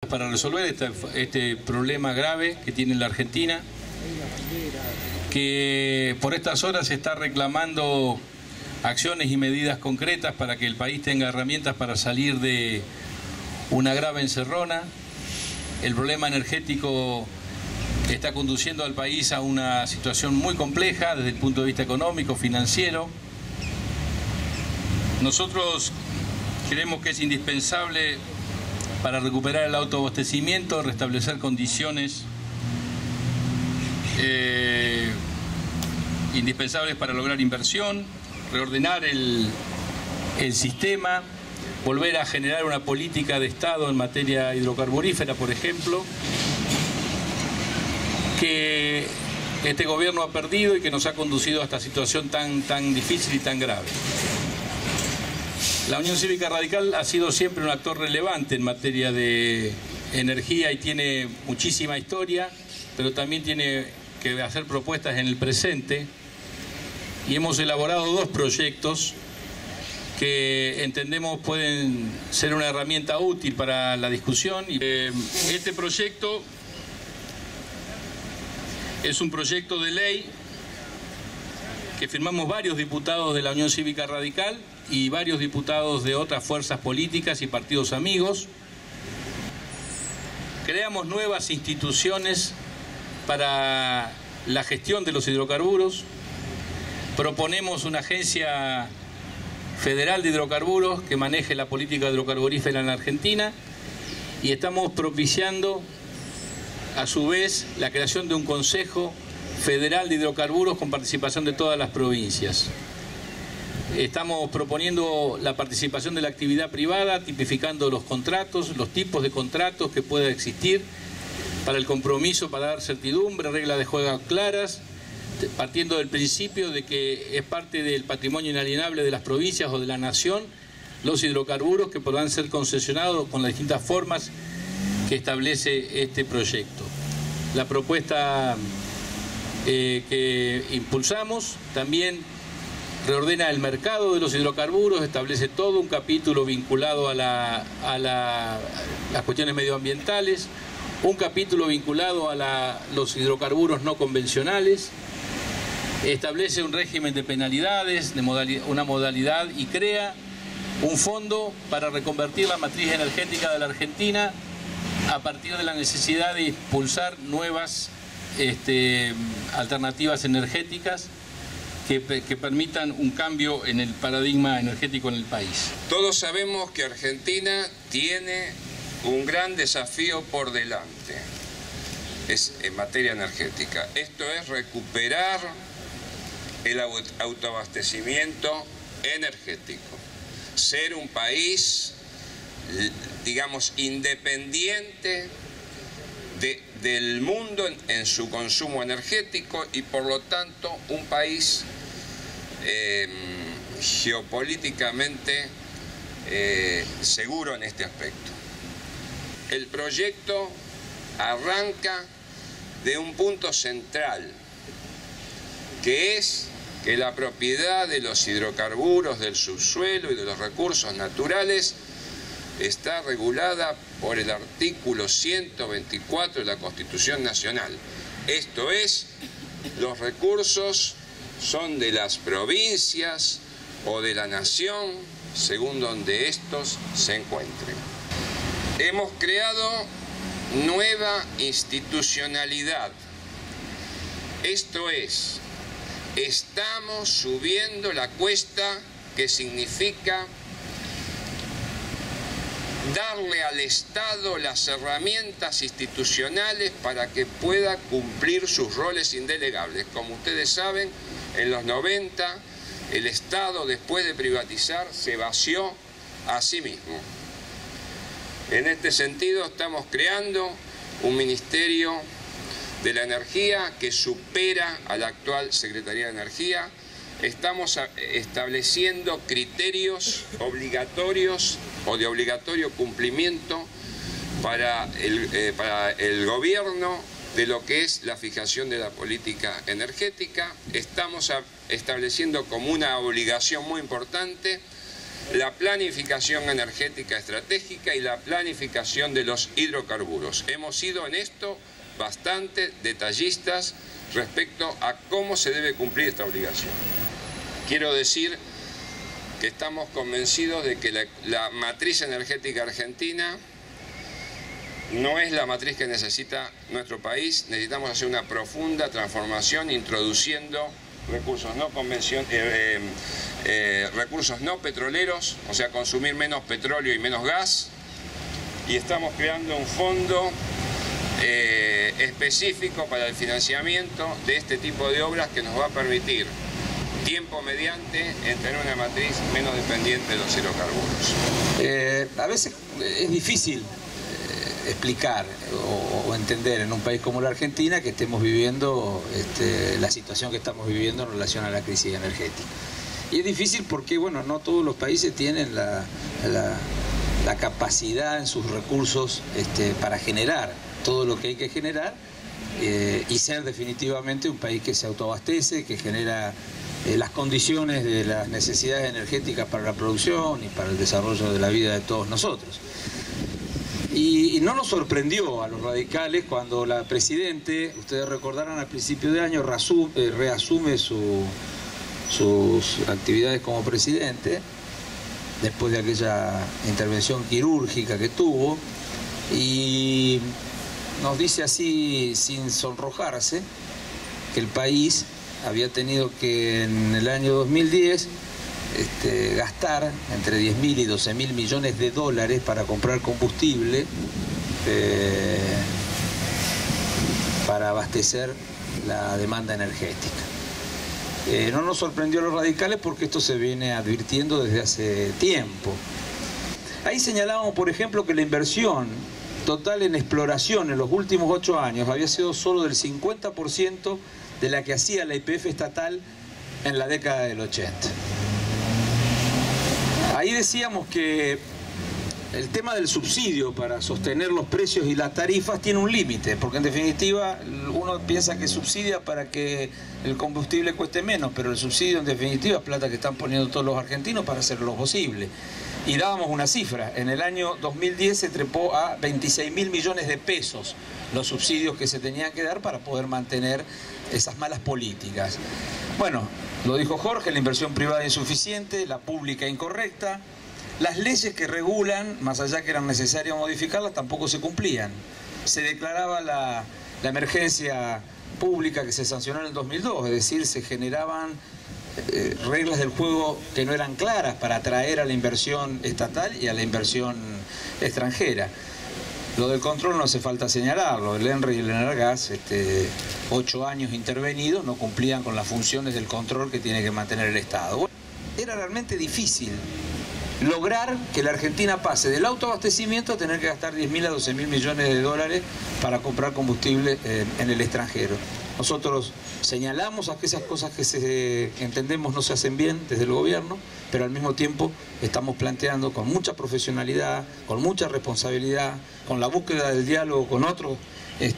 para resolver este problema grave que tiene la Argentina, que por estas horas se está reclamando acciones y medidas concretas para que el país tenga herramientas para salir de una grave encerrona. El problema energético está conduciendo al país a una situación muy compleja desde el punto de vista económico, financiero. Nosotros creemos que es indispensable para recuperar el autoabastecimiento, restablecer condiciones indispensables para lograr inversión, reordenar el sistema, volver a generar una política de Estado en materia hidrocarburífera, por ejemplo, que este gobierno ha perdido y que nos ha conducido a esta situación tan difícil y tan grave. La Unión Cívica Radical ha sido siempre un actor relevante en materia de energía y tiene muchísima historia, pero también tiene que hacer propuestas en el presente, y hemos elaborado dos proyectos que entendemos pueden ser una herramienta útil para la discusión. Este proyecto es un proyecto de ley que firmamos varios diputados de la Unión Cívica Radical y varios diputados de otras fuerzas políticas y partidos amigos. Creamos nuevas instituciones para la gestión de los hidrocarburos. Proponemos una agencia federal de hidrocarburos que maneje la política hidrocarburífera en la Argentina, y estamos propiciando a su vez la creación de un Consejo Federal de Hidrocarburos con participación de todas las provincias. Estamos proponiendo la participación de la actividad privada, tipificando los contratos, los tipos de contratos que pueda existir para el compromiso, para dar certidumbre, reglas de juego claras, partiendo del principio de que es parte del patrimonio inalienable de las provincias o de la nación los hidrocarburos que podrán ser concesionados con las distintas formas que establece este proyecto. La propuesta que impulsamos también reordena el mercado de los hidrocarburos, establece todo un capítulo vinculado a las cuestiones medioambientales, un capítulo vinculado a los hidrocarburos no convencionales, establece un régimen de penalidades, una modalidad, y crea un fondo para reconvertir la matriz energética de la Argentina a partir de la necesidad de impulsar nuevas alternativas energéticas que permitan un cambio en el paradigma energético en el país. Todos sabemos que Argentina tiene un gran desafío por delante en materia energética. Esto es recuperar el autoabastecimiento energético, ser un país, digamos, independiente del mundo en su consumo energético, y por lo tanto un país geopolíticamente seguro en este aspecto. El proyecto arranca de un punto central, que es que la propiedad de los hidrocarburos, del subsuelo y de los recursos naturales está regulada por el artículo 124 de la Constitución Nacional. Esto es, los recursos son de las provincias o de la nación, según donde estos se encuentren. Hemos creado nueva institucionalidad. Esto es, estamos subiendo la cuesta, que significa darle al Estado las herramientas institucionales para que pueda cumplir sus roles indelegables. Como ustedes saben, en los 90 el Estado, después de privatizar, se vació a sí mismo. En este sentido estamos creando un Ministerio de la Energía que supera a la actual Secretaría de Energía. Estamos estableciendo criterios obligatorios o de obligatorio cumplimiento para el gobierno de lo que es la fijación de la política energética. Estamos estableciendo como una obligación muy importante la planificación energética estratégica y la planificación de los hidrocarburos. Hemos sido en esto bastante detallistas respecto a cómo se debe cumplir esta obligación. Quiero decir que estamos convencidos de que la matriz energética argentina no es la matriz que necesita nuestro país. Necesitamos hacer una profunda transformación introduciendo recursos recursos no petroleros, o sea, consumir menos petróleo y menos gas. Y estamos creando un fondo específico para el financiamiento de este tipo de obras que nos va a permitir, tiempo mediante, en tener una matriz menos dependiente de los hidrocarburos. A veces es difícil explicar o entender en un país como la Argentina que estemos viviendo la situación que estamos viviendo en relación a la crisis energética. Y es difícil porque, bueno, no todos los países tienen la capacidad en sus recursos para generar todo lo que hay que generar y ser definitivamente un país que se autoabastece, que genera las condiciones de las necesidades energéticas para la producción y para el desarrollo de la vida de todos nosotros. Y no nos sorprendió a los radicales cuando la Presidente, ustedes recordarán, al principio de año reasume sus actividades como Presidente, después de aquella intervención quirúrgica que tuvo, y nos dice así, sin sonrojarse, que el país había tenido que en el año 2010 gastar entre 10.000 y 12.000 millones de dólares para comprar combustible para abastecer la demanda energética. No nos sorprendió a los radicales porque esto se viene advirtiendo desde hace tiempo. Ahí señalábamos, por ejemplo, que la inversión total en exploración en los últimos 8 años había sido solo del 50% de la que hacía la YPF estatal en la década del 80. Ahí decíamos que el tema del subsidio para sostener los precios y las tarifas tiene un límite, porque en definitiva uno piensa que subsidia para que el combustible cueste menos, pero el subsidio en definitiva es plata que están poniendo todos los argentinos para hacer lo posible. Y dábamos una cifra, en el año 2010 se trepó a 26.000 millones de pesos los subsidios que se tenían que dar para poder mantener esas malas políticas. Bueno, lo dijo Jorge, la inversión privada insuficiente, la pública incorrecta. Las leyes que regulan, más allá que eran necesarias modificarlas, tampoco se cumplían. Se declaraba la emergencia pública que se sancionó en el 2002, es decir, se generaban reglas del juego que no eran claras para atraer a la inversión estatal y a la inversión extranjera. Lo del control no hace falta señalarlo, el ENRE y el Energas, 8 años intervenidos, no cumplían con las funciones del control que tiene que mantener el Estado. Bueno, era realmente difícil lograr que la Argentina pase del autoabastecimiento a tener que gastar 10.000 a 12.000 millones de dólares para comprar combustible en el extranjero. Nosotros señalamos aquellas cosas que entendemos no se hacen bien desde el gobierno, pero al mismo tiempo estamos planteando con mucha profesionalidad, con mucha responsabilidad, con la búsqueda del diálogo con otros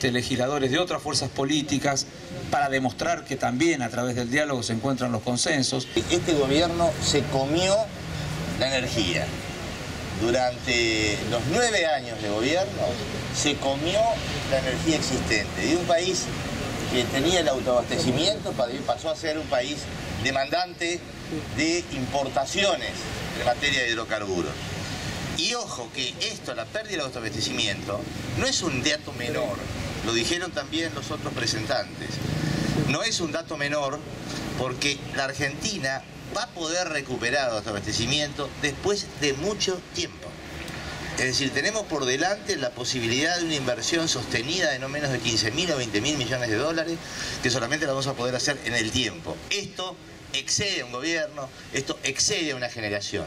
legisladores de otras fuerzas políticas, para demostrar que también a través del diálogo se encuentran los consensos. Este gobierno se comió la energía. Durante los 9 años de gobierno se comió la energía existente de un país que tenía el autoabastecimiento, pasó a ser un país demandante de importaciones en materia de hidrocarburos. Y ojo que esto, la pérdida del autoabastecimiento, no es un dato menor, lo dijeron también los otros presentantes. No es un dato menor porque la Argentina va a poder recuperar el autoabastecimiento después de mucho tiempo. Es decir, tenemos por delante la posibilidad de una inversión sostenida de no menos de 15.000 o 20.000 millones de dólares, que solamente la vamos a poder hacer en el tiempo. Esto excede a un gobierno, esto excede a una generación.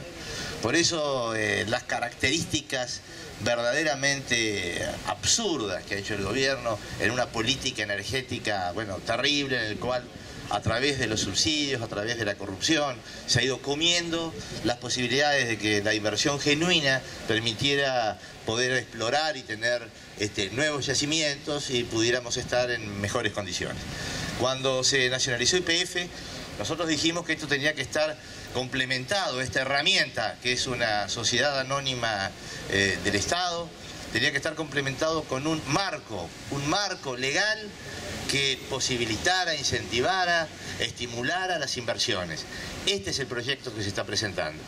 Por eso las características verdaderamente absurdas que ha hecho el gobierno en una política energética, bueno, terrible, en el cual a través de los subsidios, a través de la corrupción, se ha ido comiendo las posibilidades de que la inversión genuina permitiera poder explorar y tener nuevos yacimientos y pudiéramos estar en mejores condiciones. Cuando se nacionalizó YPF, nosotros dijimos que esto tenía que estar complementado esta herramienta, que es una sociedad anónima del Estado, tenía que estar complementado con un marco legal que posibilitara, incentivara, estimulara las inversiones. Este es el proyecto que se está presentando.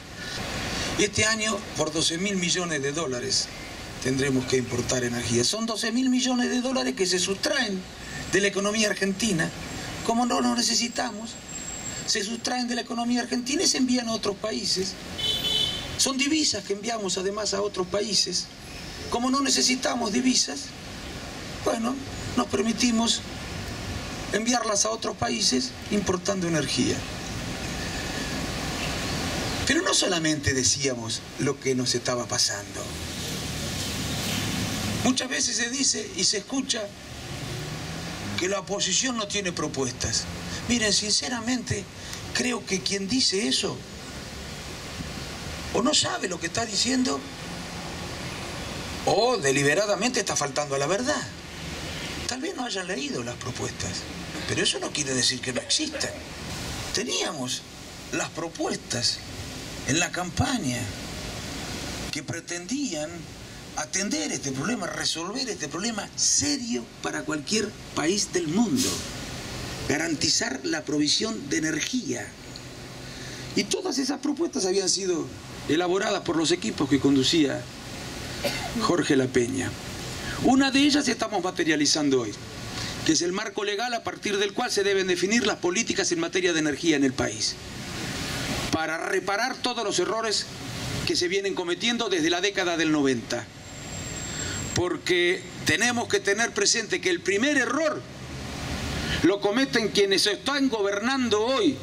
Este año, por 12.000 millones de dólares, tendremos que importar energía. Son 12.000 millones de dólares que se sustraen de la economía argentina. Como no los necesitamos, se sustraen de la economía argentina y se envían a otros países. Son divisas que enviamos además a otros países. Como no necesitamos divisas, bueno, nos permitimos enviarlas a otros países importando energía. Pero no solamente decíamos lo que nos estaba pasando. Muchas veces se dice y se escucha que la oposición no tiene propuestas. Miren, sinceramente, creo que quien dice eso o no sabe lo que está diciendo o deliberadamente está faltando a la verdad. Tal vez no hayan leído las propuestas, pero eso no quiere decir que no existan. Teníamos las propuestas en la campaña que pretendían atender este problema, resolver este problema serio para cualquier país del mundo, garantizar la provisión de energía. Y todas esas propuestas habían sido elaboradas por los equipos que conducía Jorge La Peña. Una de ellas estamos materializando hoy, que es el marco legal a partir del cual se deben definir las políticas en materia de energía en el país, para reparar todos los errores que se vienen cometiendo desde la década del 90. Porque tenemos que tener presente que el primer error lo cometen quienes están gobernando hoy,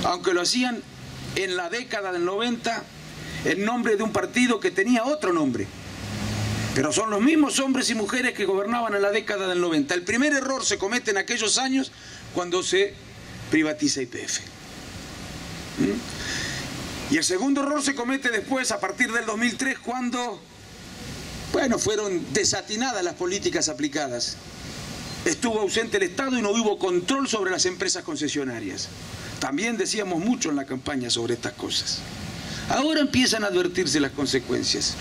aunque lo hacían en la década del 90 en nombre de un partido que tenía otro nombre. Pero son los mismos hombres y mujeres que gobernaban en la década del 90. El primer error se comete en aquellos años cuando se privatiza YPF. Y el segundo error se comete después, a partir del 2003, cuando, bueno, fueron desatinadas las políticas aplicadas. Estuvo ausente el Estado y no hubo control sobre las empresas concesionarias. También decíamos mucho en la campaña sobre estas cosas. Ahora empiezan a advertirse las consecuencias.